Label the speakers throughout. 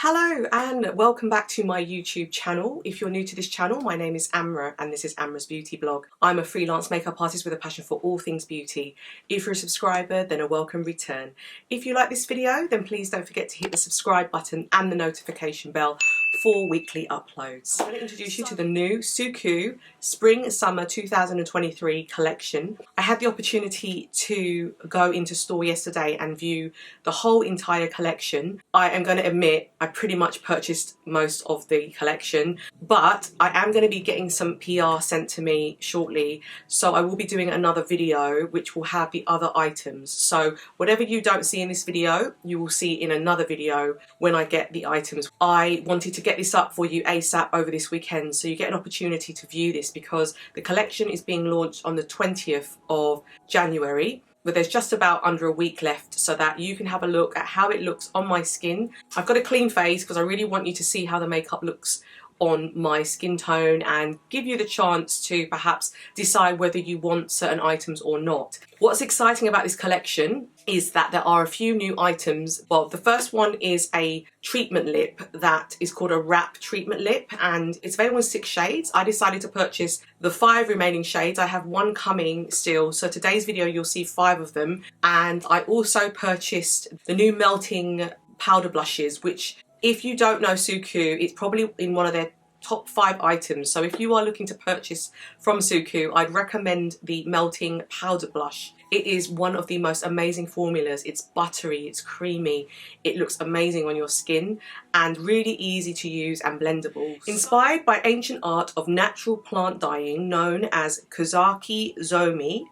Speaker 1: Hello and welcome back to my YouTube channel. If you're new to this channel, my name is Amra and this is Amra's Beauty Blog. I'm a freelance makeup artist with a passion for all things beauty. If you're a subscriber, then a welcome return. If you like this video, then please don't forget to hit the subscribe button and the notification bell for weekly uploads. I'm going to introduce you to the new Suqqu Spring Summer 2023 collection. I had the opportunity to go into store yesterday and view the whole entire collection. I am going to admit I pretty much purchased most of the collection, but I am going to be getting some PR sent to me shortly, so I will be doing another video which will have the other items. So whatever you don't see in this video, you will see in another video when I get the items. I wanted to get this up for you ASAP over this weekend so you get an opportunity to view this because the collection is being launched on the 20th of January. But there's just about under a week left so that you can have a look at how it looks on my skin. I've got a clean face because I really want you to see how the makeup looks on my skin tone and give you the chance to perhaps decide whether you want certain items or not. What's exciting about this collection is that there are a few new items. Well, the first one is a treatment lip that is called a wrap treatment lip and it's available in 6 shades. I decided to purchase the 5 remaining shades. I have 1 coming still, so today's video you'll see 5 of them. And I also purchased the new melting powder blushes, which if you don't know Suqqu, it's probably in one of their top 5 items. So if you are looking to purchase from Suqqu, I'd recommend the melting powder blush. It is one of the most amazing formulas. It's buttery, it's creamy, it looks amazing on your skin and really easy to use and blendable. Inspired by ancient art of natural plant dyeing known as Kusaki Zome,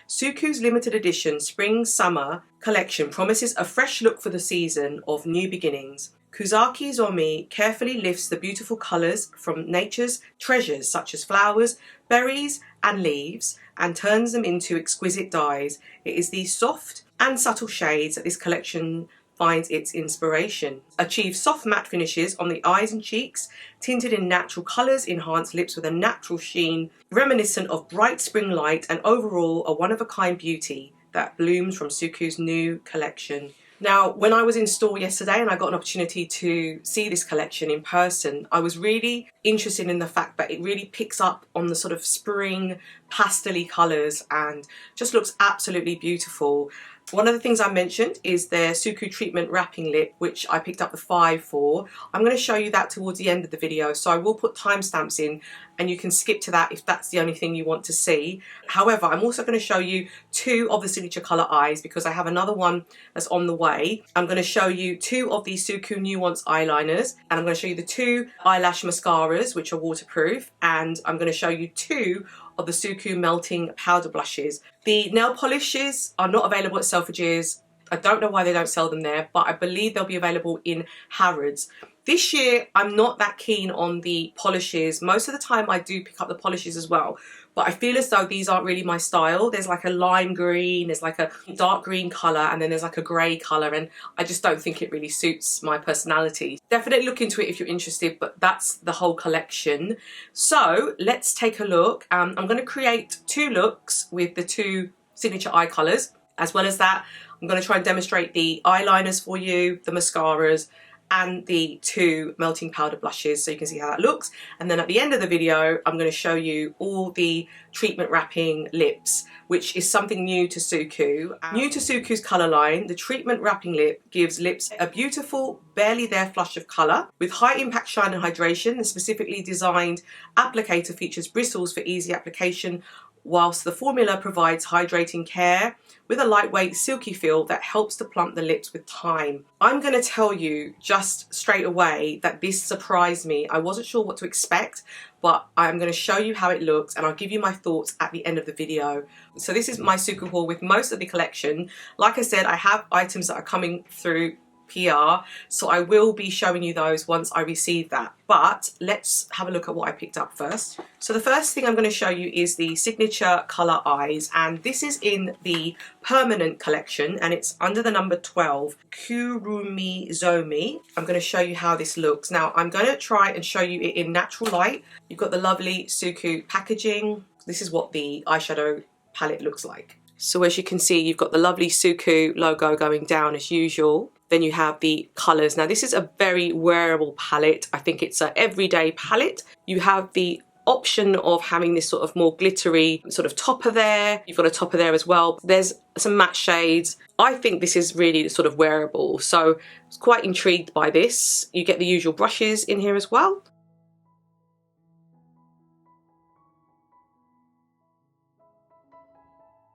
Speaker 1: Suqqu's limited edition Spring Summer collection promises a fresh look for the season of new beginnings. Kusaki Zome carefully lifts the beautiful colours from nature's treasures such as flowers, berries and leaves and turns them into exquisite dyes. It is these soft and subtle shades that this collection finds its inspiration. Achieve soft matte finishes on the eyes and cheeks, tinted in natural colours, enhance lips with a natural sheen, reminiscent of bright spring light and overall a one-of-a-kind beauty that blooms from Suqqu's new collection. Now, when I was in store yesterday and I got an opportunity to see this collection in person, I was really interested in the fact that it really picks up on the sort of spring pastel-y colours and just looks absolutely beautiful. One of the things I mentioned is their Suqqu treatment wrapping lip, which I picked up the 5 for. I'm going to show you that towards the end of the video, so I will put timestamps in and you can skip to that if that's the only thing you want to see. However, I'm also going to show you 2 of the signature colour eyes because I have another one that's on the way. I'm going to show you 2 of the Suqqu Nuance eyeliners and I'm going to show you the 2 eyelash mascaras which are waterproof, and I'm going to show you 2 of the Suqqu melting powder blushes. The nail polishes are not available at Selfridges. I don't know why they don't sell them there, but I believe they'll be available in Harrods. This year, I'm not that keen on the polishes. Most of the time I do pick up the polishes as well, but I feel as though these aren't really my style. There's like a lime green, there's like a dark green colour, and then there's like a grey colour, and I just don't think it really suits my personality. Definitely look into it if you're interested, but that's the whole collection. So let's take a look. I'm going to create 2 looks with the 2 signature eye colours. As well as that, I'm going to try and demonstrate the eyeliners for you, the mascaras, and the 2 melting powder blushes so you can see how that looks. And then at the end of the video I'm going to show you all the treatment wrapping lips, which is something new to Suqqu. New to Suqqu's colour line, the treatment wrapping lip gives lips a beautiful, barely there flush of colour. With high impact shine and hydration, the specifically designed applicator features bristles for easy application, whilst the formula provides hydrating care with a lightweight silky feel that helps to plump the lips with time. I'm going to tell you just straight away that this surprised me. I wasn't sure what to expect, but I'm going to show you how it looks and I'll give you my thoughts at the end of the video. So this is my Suqqu haul with most of the collection. Like I said, I have items that are coming through PR, so I will be showing you those once I receive that. But let's have a look at what I picked up first. So the first thing I'm going to show you is the signature colour eyes, and this is in the permanent collection and it's under the number 12, KURUMIZOME. I'm going to show you how this looks. Now I'm going to try and show you it in natural light. You've got the lovely Suqqu packaging. This is what the eyeshadow palette looks like. So as you can see, you've got the lovely Suqqu logo going down as usual. Then you have the colours. Now this is a very wearable palette. I think it's an everyday palette. You have the option of having this sort of more glittery sort of topper there. You've got a topper there as well. There's some matte shades. I think this is really sort of wearable, so I was quite intrigued by this. You get the usual brushes in here as well.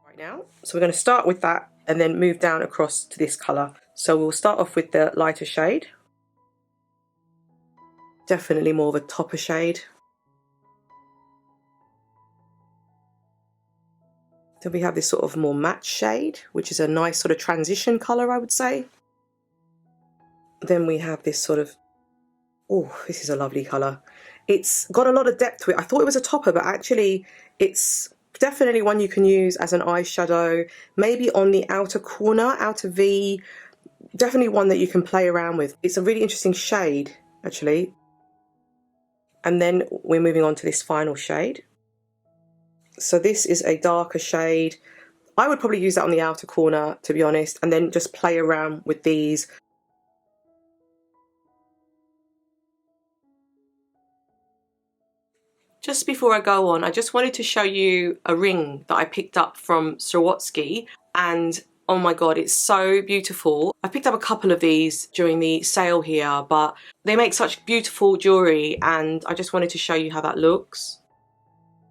Speaker 1: Right now, so we're going to start with that and then move down across to this colour. So we'll start off with the lighter shade. Definitely more of a topper shade. Then we have this sort of more matte shade, which is a nice sort of transition colour, I would say. Then we have this sort of, oh, this is a lovely colour. It's got a lot of depth to it. I thought it was a topper, but actually it's definitely one you can use as an eyeshadow, maybe on the outer corner, outer V. Definitely one that you can play around with. It's a really interesting shade, actually. And then we're moving on to this final shade. So this is a darker shade. I would probably use that on the outer corner, to be honest, and then just play around with these. Just before I go on, I just wanted to show you a ring that I picked up from SWAROVSKI, and oh my god, it's so beautiful. I picked up a couple of these during the sale here, but they make such beautiful jewellery, and I just wanted to show you how that looks.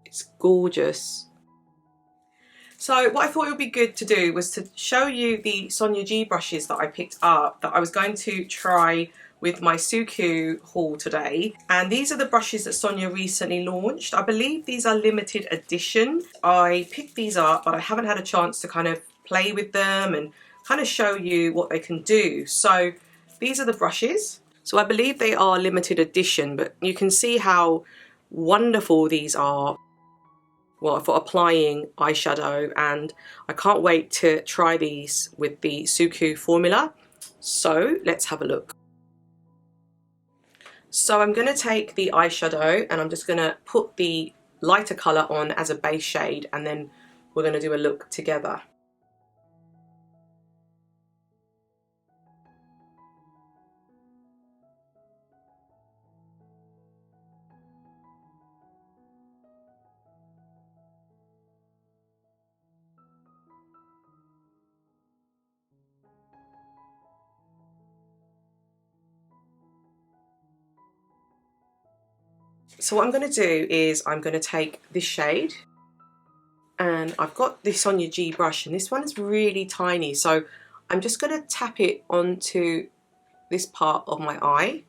Speaker 1: It's gorgeous. So what I thought it would be good to do was to show you the Sonia G brushes that I picked up that I was going to try with my Suqqu haul today. And these are the brushes that Sonia recently launched. I believe these are limited edition. I picked these up, but I haven't had a chance to kind of play with them and kind of show you what they can do. So these are the brushes. So I believe they are limited edition, but you can see how wonderful these are. Well, for applying eyeshadow, and I can't wait to try these with the Suqqu formula. So let's have a look. So I'm going to take the eyeshadow and I'm just going to put the lighter colour on as a base shade, and then we're going to do a look together. So what I'm going to do is I'm going to take this shade, and I've got the Sonia G brush, and this one is really tiny, so I'm just going to tap it onto this part of my eye.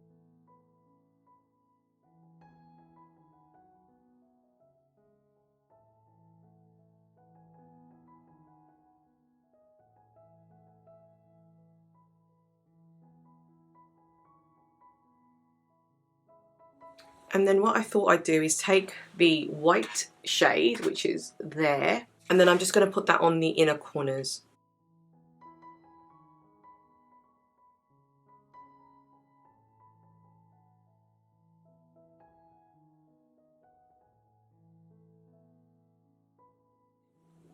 Speaker 1: And then what I thought I'd do is take the white shade, which is there, and then I'm just going to put that on the inner corners.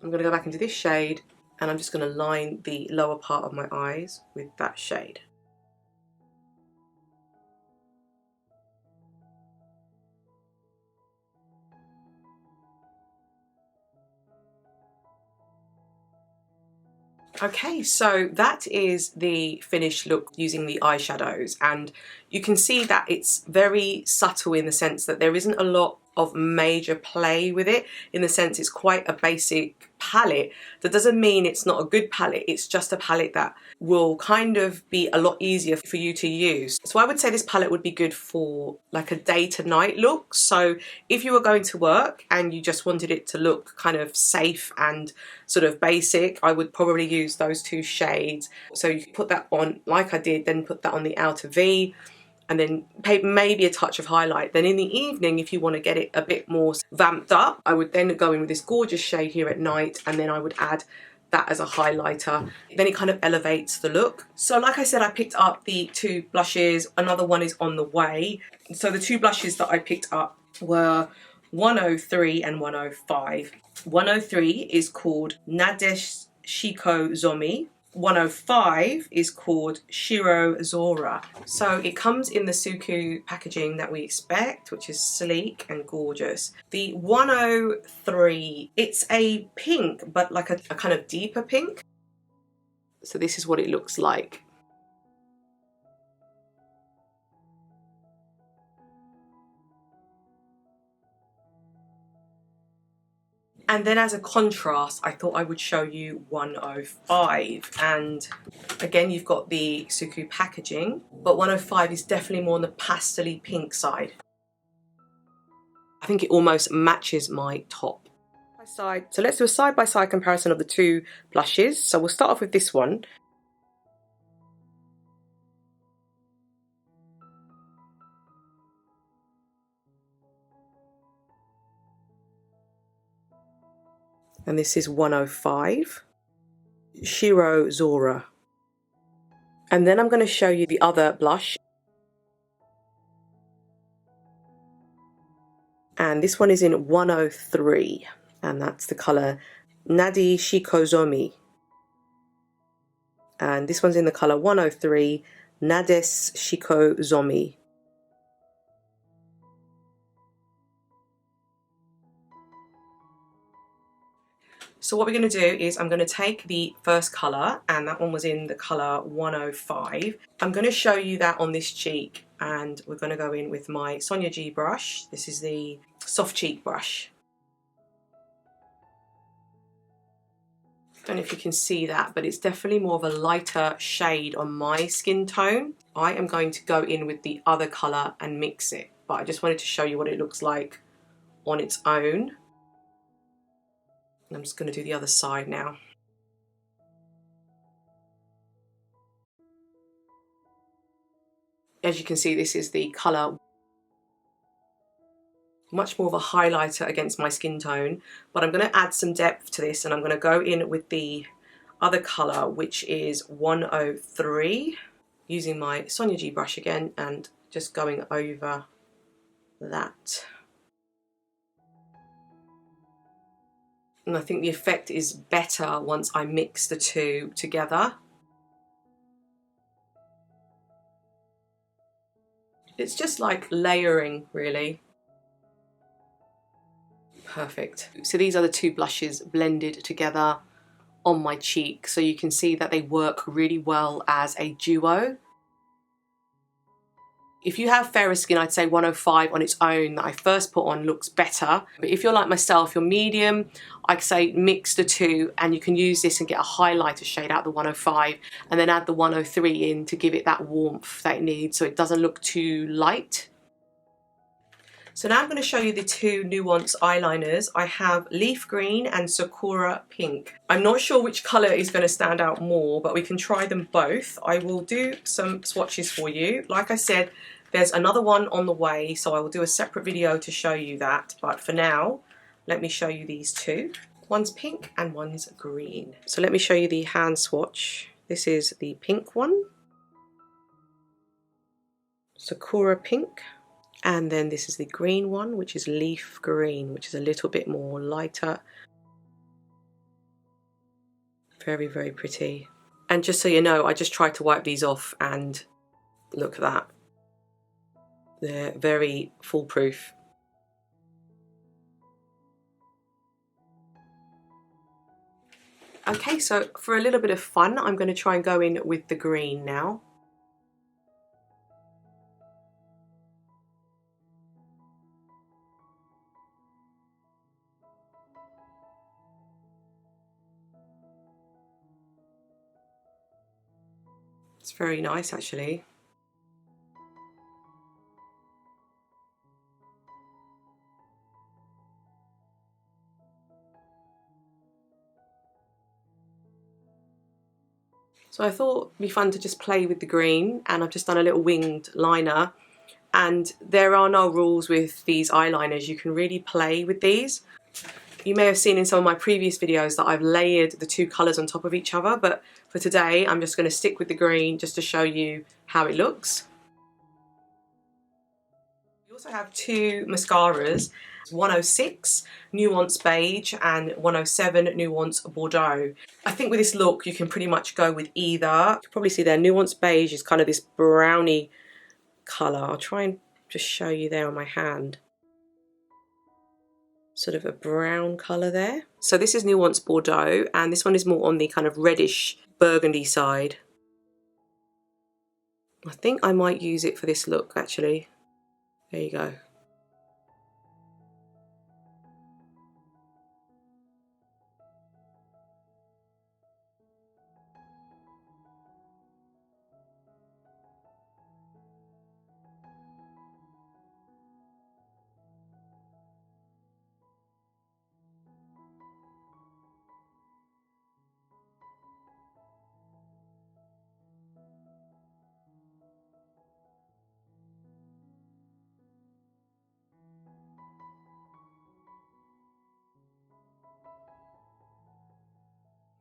Speaker 1: I'm going to go back into this shade, and I'm just going to line the lower part of my eyes with that shade. Okay, so that is the finished look using the eyeshadows, and you can see that it's very subtle in the sense that there isn't a lot of major play with it, in the sense it's quite a basic palette. That doesn't mean it's not a good palette, it's just a palette that will kind of be a lot easier for you to use. So I would say this palette would be good for like a day to night look. So if you were going to work and you just wanted it to look kind of safe and sort of basic, I would probably use those two shades. So you could put that on like I did, then put that on the outer V, and then maybe a touch of highlight. Then in the evening, if you want to get it a bit more vamped up, I would then go in with this gorgeous shade here at night, and then I would add that as a highlighter. Then it kind of elevates the look. So like I said, I picked up the two blushes. Another one is on the way. So the two blushes that I picked up were 103 and 105. 103 is called NADESHIKOZOME. 105 is called SHIROZORA. So it comes in the Suqqu packaging that we expect, which is sleek and gorgeous. The 103, it's a pink, but like a kind of deeper pink. So this is what it looks like. And then as a contrast, I thought I would show you 105. And again, you've got the Suqqu packaging, but 105 is definitely more on the pastel-y pink side. I think it almost matches my top. Side. So let's do a side-by-side comparison of the two blushes. So we'll start off with this one. And this is 105, SHIROZORA. And then I'm going to show you the other blush. And this one is in 103, and that's the colour NADESHIKOZOME. And this one's in the colour 103, NADESHIKOZOME. So what we're going to do is I'm going to take the first colour, and that one was in the colour 105. I'm going to show you that on this cheek, and we're going to go in with my Sonia G brush. This is the soft cheek brush. Don't know if you can see that, but it's definitely more of a lighter shade on my skin tone. I am going to go in with the other colour and mix it, but I just wanted to show you what it looks like on its own. I'm just going to do the other side now. As you can see, this is the colour. Much more of a highlighter against my skin tone, but I'm going to add some depth to this, and I'm going to go in with the other colour, which is 103, using my Sonia G brush again and just going over that. And I think the effect is better once I mix the two together. It's just like layering, really. Perfect. So these are the two blushes blended together on my cheek. So you can see that they work really well as a duo. If you have fairer skin, I'd say 105 on its own that I first put on looks better. But if you're like myself, you're medium, I'd say mix the two, and you can use this and get a highlighter shade out the 105 and then add the 103 in to give it that warmth that it needs so it doesn't look too light. So now I'm going to show you the two NUANCE eyeliners. I have Leaf Green and Sakura Pink. I'm not sure which colour is going to stand out more, but we can try them both. I will do some swatches for you. Like I said, there's another one on the way, so I will do a separate video to show you that. But for now, let me show you these two. One's pink and one's green. So let me show you the hand swatch. This is the pink one. Sakura Pink. And then this is the green one, which is Leaf Green, which is a little bit more lighter. Very, very pretty. And just so you know, I just tried to wipe these off and look at that. They're very foolproof. Okay, so for a little bit of fun, I'm going to try and go in with the green now. It's very nice, actually. So I thought it'd be fun to just play with the green, and I've just done a little winged liner. And there are no rules with these eyeliners. You can really play with these. You may have seen in some of my previous videos that I've layered the two colours on top of each other, but for today I'm just going to stick with the green just to show you how it looks. also have two mascaras, 106 Nuance Beige and 107 Nuance Bordeaux. I think with this look you can pretty much go with either. You can probably see there, Nuance Beige is kind of this browny colour. I'll try and just show you there on my hand. Sort of a brown colour there. So this is Nuance Bordeaux and this one is more on the kind of reddish burgundy side. I think I might use it for this look actually. There you go.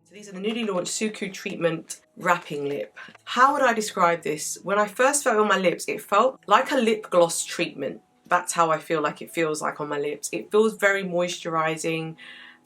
Speaker 1: So these are the newly launched Suqqu Treatment Wrapping Lip. How would I describe this? When I first felt it on my lips, it felt like a lip gloss treatment. That's how I feel like it feels like on my lips. It feels very moisturising,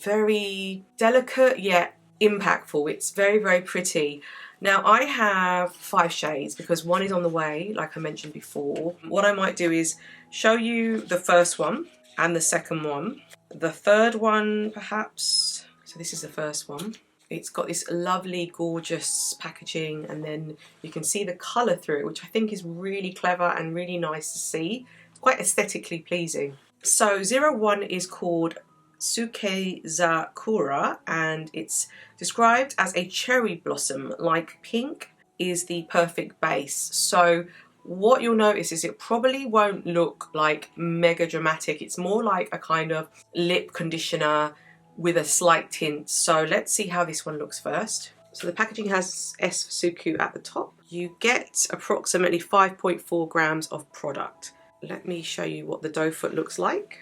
Speaker 1: very delicate yet impactful. It's very, very pretty. Now I have 5 shades because one is on the way, like I mentioned before. What I might do is show you the first one and the second one. The third one perhaps. So this is the first one. It's got this lovely, gorgeous packaging and then you can see the colour through it, which I think is really clever and really nice to see. It's quite aesthetically pleasing. So 01 is called SUKEZAKURA and it's described as a cherry blossom, like pink is the perfect base. So what you'll notice is it probably won't look like mega dramatic. It's more like a kind of lip conditioner with a slight tint. So let's see how this one looks first. So the packaging has S for Suqqu at the top. You get approximately 5.4 grams of product. Let me show you what the doe foot looks like.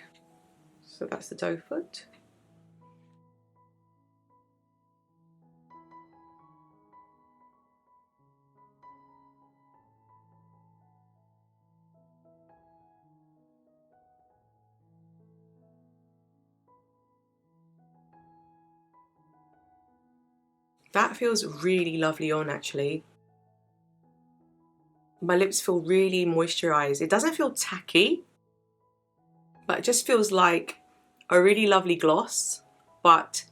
Speaker 1: So that's the doe foot. That feels really lovely on actually. My lips feel really moisturised. It doesn't feel tacky, but it just feels like a really lovely gloss, but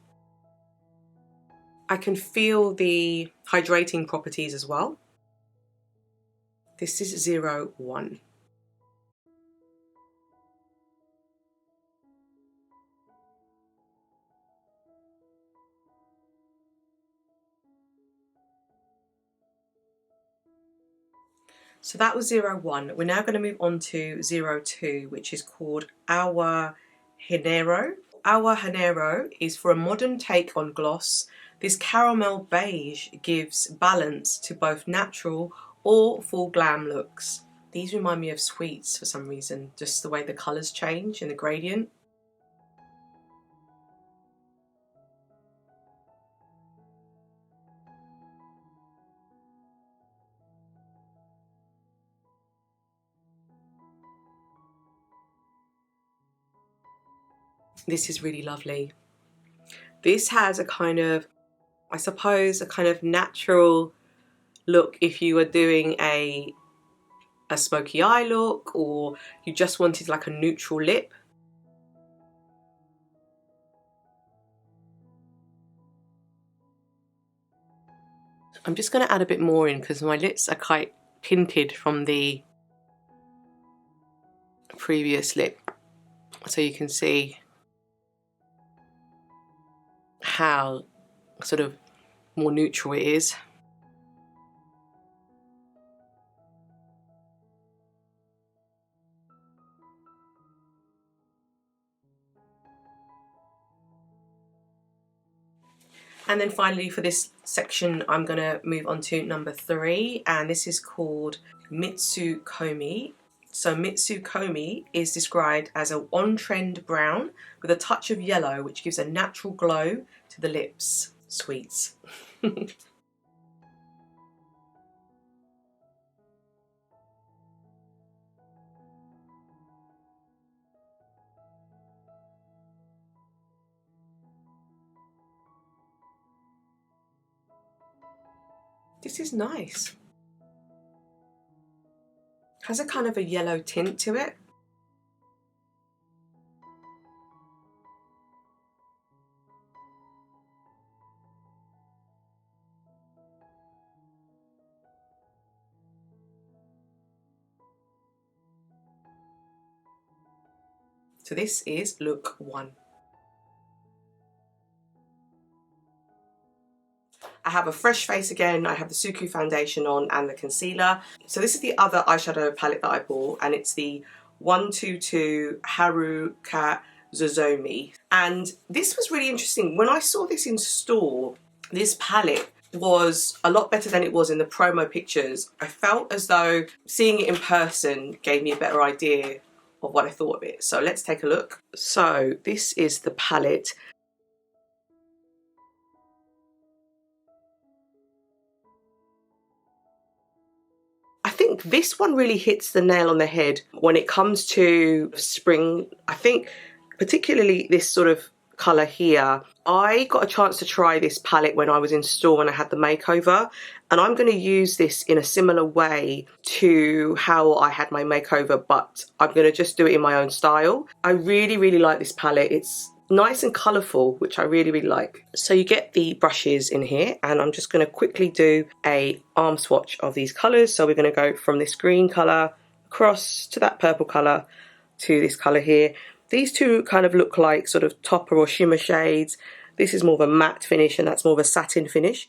Speaker 1: I can feel the hydrating properties as well. This is 01. So that was 01. We're now going to move on to 02, which is called AWAHANEIRO. AWAHANEIRO is for a modern take on gloss. This caramel beige gives balance to both natural or full glam looks. These remind me of sweets for some reason, just the way the colours change in the gradient. This is really lovely. This has a kind of, I suppose, a kind of natural look if you were doing a smoky eye look or you just wanted like a neutral lip. I'm just going to add a bit more in because my lips are quite tinted from the previous lip, so you can see how sort of more neutral it is. And then finally for this section I'm going to move on to number 3, and this is called MITSUKOME. So MITSUKOME is described as an on-trend brown with a touch of yellow, which gives a natural glow to the lips. Sweets. This is nice. Has a kind of a yellow tint to it. So this is look 1. I have a fresh face again. I have the Suqqu foundation on and the concealer. So this is the other eyeshadow palette that I bought, and it's the 122 HARUKAZEZOME. And this was really interesting. When I saw this in store, this palette was a lot better than it was in the promo pictures. I felt as though seeing it in person gave me a better idea of what I thought of it. So let's take a look. So this is the palette. I think this one really hits the nail on the head when it comes to spring. I think particularly this sort of colour here. I got a chance to try this palette when I was in store when I had the makeover, and I'm going to use this in a similar way to how I had my makeover, but I'm going to just do it in my own style. I really like this palette. It's nice and colourful, which I really like. So you get the brushes in here, and I'm just going to quickly do a arm swatch of these colours. So we're going to go from this green colour across to that purple colour to this colour here. These two kind of look like sort of topper or shimmer shades. This is more of a matte finish, and that's more of a satin finish.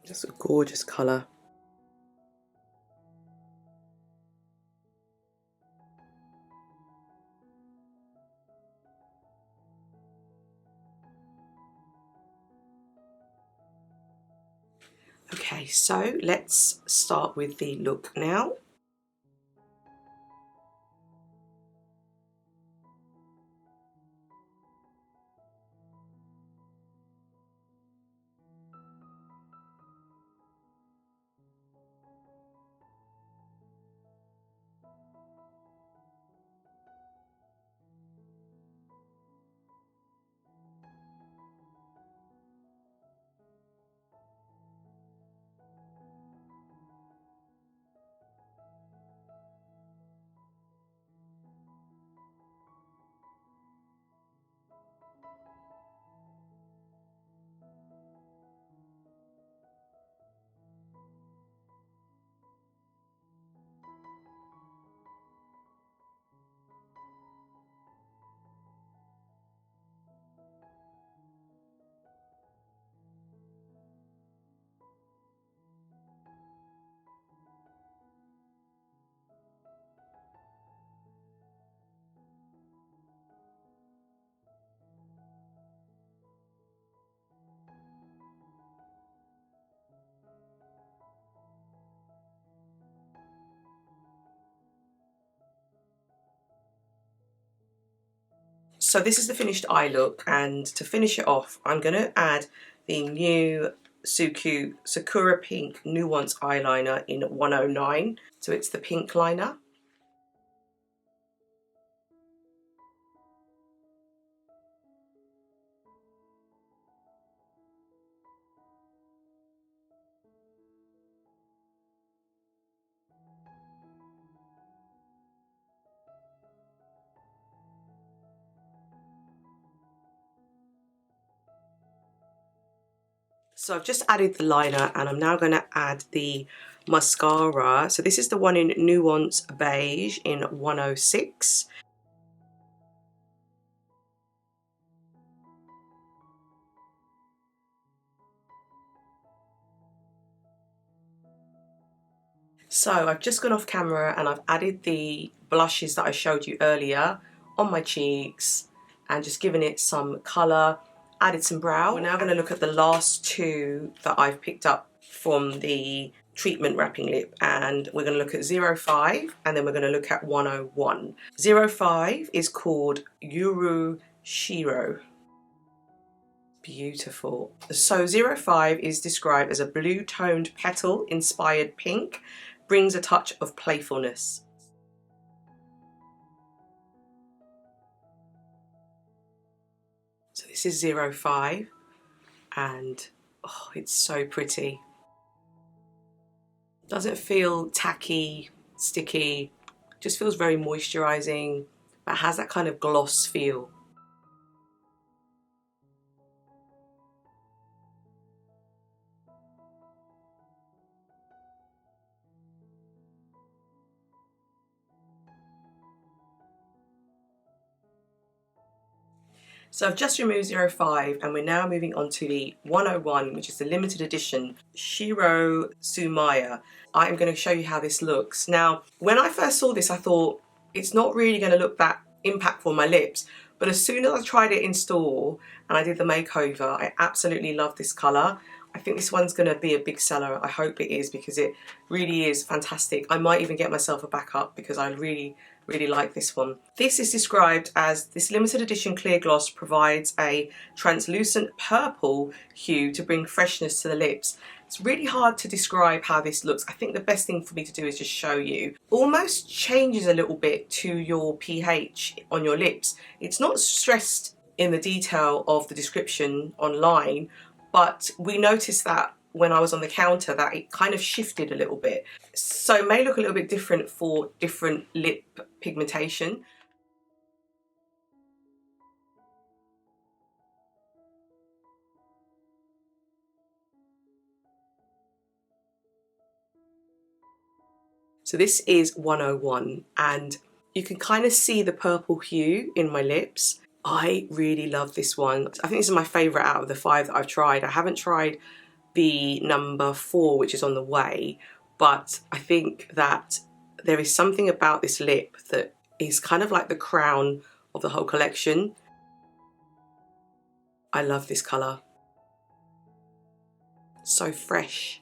Speaker 1: Just a gorgeous colour. Okay, so let's start with the look now. So this is the finished eye look, and to finish it off, I'm going to add the new Suqqu Sakura Pink Nuance eyeliner in 109. So it's the pink liner. So I've just added the liner, and I'm now going to add the mascara. So this is the one in Nuance Beige in 106. So I've just gone off camera and I've added the blushes that I showed you earlier on my cheeks and just given it some colour, added some brow. We're now going to look at the last two that I've picked up from the treatment wrapping lip, and we're going to look at 05 and then we're going to look at 101. 05 is called YURUSHIIRO. Beautiful. So 05 is described as a blue toned petal inspired pink, brings a touch of playfulness. So this is 05 and oh, it's so pretty. Doesn't feel tacky, sticky, just feels very moisturizing, but has that kind of gloss feel. So I've just removed 05 and we're now moving on to the 101, which is the limited edition SHIROSUMIRE. I am going to show you how this looks. Now, when I first saw this, I thought it's not really going to look that impactful on my lips, but as soon as I tried it in store and I did the makeover, I absolutely love this colour. I think this one's going to be a big seller. I hope it is because it really is fantastic. I might even get myself a backup because I really like this one. This is described as this limited edition clear gloss provides a translucent purple hue to bring freshness to the lips. It's really hard to describe how this looks. I think the best thing for me to do is just show you. Almost changes a little bit to your pH on your lips. It's not stressed in the detail of the description online, but we noticed that when I was on the counter that it kind of shifted a little bit. So it may look a little bit different for different lip pigmentation. So this is 101 and you can kind of see the purple hue in my lips. I really love this one. I think this is my favourite out of the 5 that I've tried. I haven't tried the number 4, which is on the way, but I think that there is something about this lip that is kind of like the crown of the whole collection. I love this colour. So fresh.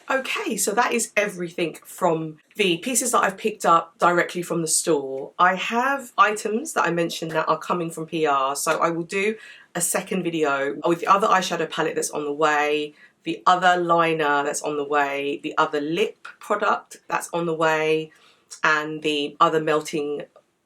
Speaker 1: Okay, so that is everything from the pieces that I've picked up directly from the store. I have items that I mentioned that are coming from PR, so I will do a second video with the other eyeshadow palette that's on the way, the other liner that's on the way, the other lip product that's on the way, and the other melting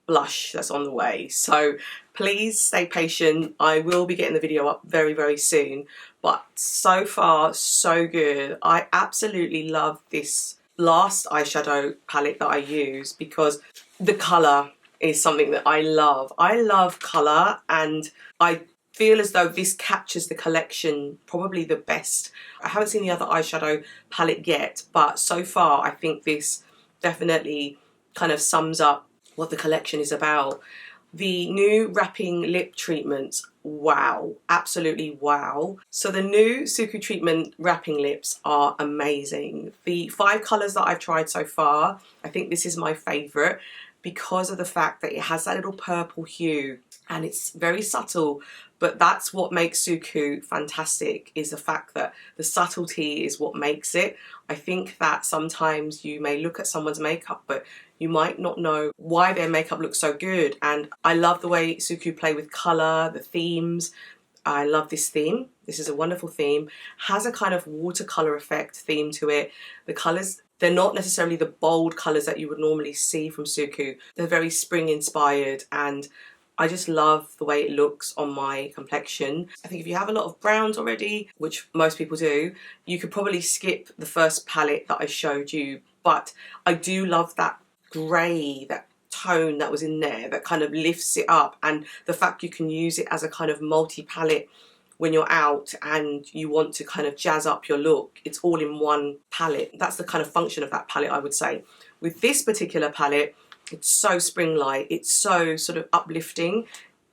Speaker 1: blush that's on the way. So please stay patient. I will be getting the video up very soon, but so far so good. I absolutely love this last eyeshadow palette that I use because the colour is something that I love. I love colour and I feel as though this captures the collection probably the best. I haven't seen the other eyeshadow palette yet, but so far I think this definitely kind of sums up what the collection is about. The new wrapping lip treatments, wow, absolutely wow. So the new Suqqu treatment wrapping lips are amazing. The 5 colours that I've tried so far, I think this is my favourite because of the fact that it has that little purple hue and it's very subtle, but that's what makes Suqqu fantastic, is the fact that the subtlety is what makes it. I think that sometimes you may look at someone's makeup but you might not know why their makeup looks so good, and I love the way Suqqu play with colour, the themes. I love this theme. This is a wonderful theme. Has a kind of watercolour effect theme to it. The colours, they're not necessarily the bold colours that you would normally see from Suqqu. They're very spring inspired and I just love the way it looks on my complexion. I think if you have a lot of browns already, which most people do, you could probably skip the first palette that I showed you, but I do love that grey, that tone that was in there that kind of lifts it up, and the fact you can use it as a kind of multi-palette when you're out and you want to kind of jazz up your look. It's all in one palette. That's the kind of function of that palette, I would say. With this particular palette, it's so spring light, it's so sort of uplifting.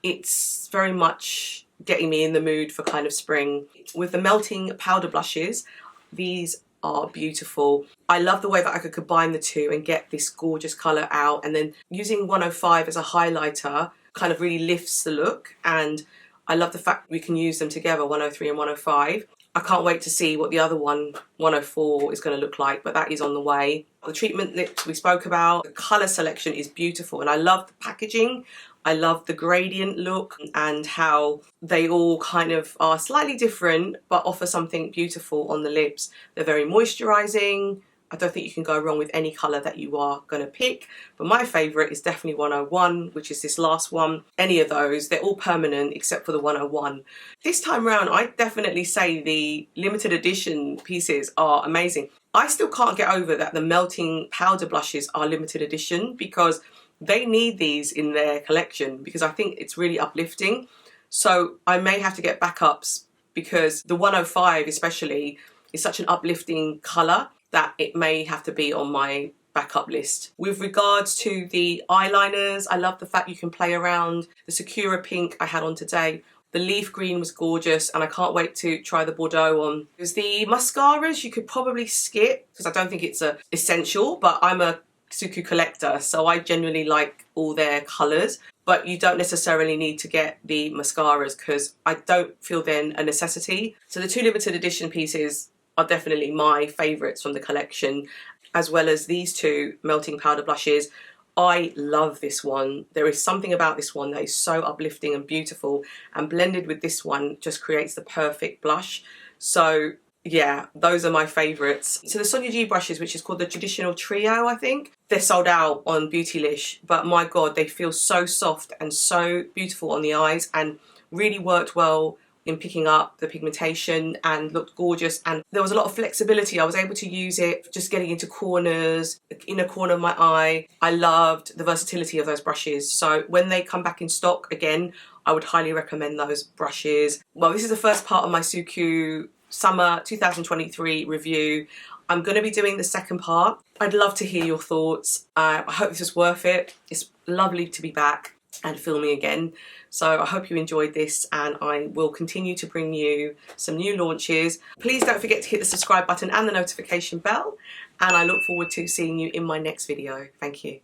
Speaker 1: It's very much getting me in the mood for kind of spring. With the melting powder blushes, these are beautiful. I love the way that I could combine the two and get this gorgeous colour out, and then using 105 as a highlighter kind of really lifts the look, and I love the fact we can use them together, 103 and 105. I can't wait to see what the other one, 104, is going to look like, but that is on the way. The treatment lips we spoke about, the colour selection is beautiful, and I love the packaging. I love the gradient look and how they all kind of are slightly different but offer something beautiful on the lips. They're very moisturising. I don't think you can go wrong with any colour that you are going to pick, but my favourite is definitely 101, which is this last one. Any of those, they're all permanent except for the 101. This time round, I definitely say the limited edition pieces are amazing. I still can't get over that the melting powder blushes are limited edition, because they need these in their collection, because I think it's really uplifting. So I may have to get backups, because the 105 especially is such an uplifting colour that it may have to be on my backup list. With regards to the eyeliners, I love the fact you can play around. The Sakura pink I had on today. The leaf green was gorgeous, and I can't wait to try the Bordeaux on. Because the mascaras you could probably skip, because I don't think it's a essential, but I'm a Suqqu collector, so I genuinely like all their colours, but you don't necessarily need to get the mascaras because I don't feel they're a necessity. So the two limited edition pieces are definitely my favourites from the collection, as well as these two melting powder blushes. I love this one. There is something about this one that is so uplifting and beautiful, and blended with this one just creates the perfect blush. So yeah, those are my favourites. So the Sonia G brushes, which is called the Traditional Trio, I think, they're sold out on Beautylish, but my god, they feel so soft and so beautiful on the eyes, and really worked well in picking up the pigmentation and looked gorgeous. And there was a lot of flexibility. I was able to use it just getting into corners, the inner corner of my eye. I loved the versatility of those brushes. So when they come back in stock again, I would highly recommend those brushes. Well, this is the first part of my Suqqu Summer 2023 review. I'm going to be doing the second part. I'd love to hear your thoughts. I hope this was worth it. It's lovely to be back and filming again. So I hope you enjoyed this, and I will continue to bring you some new launches. Please don't forget to hit the subscribe button and the notification bell, and I look forward to seeing you in my next video. Thank you.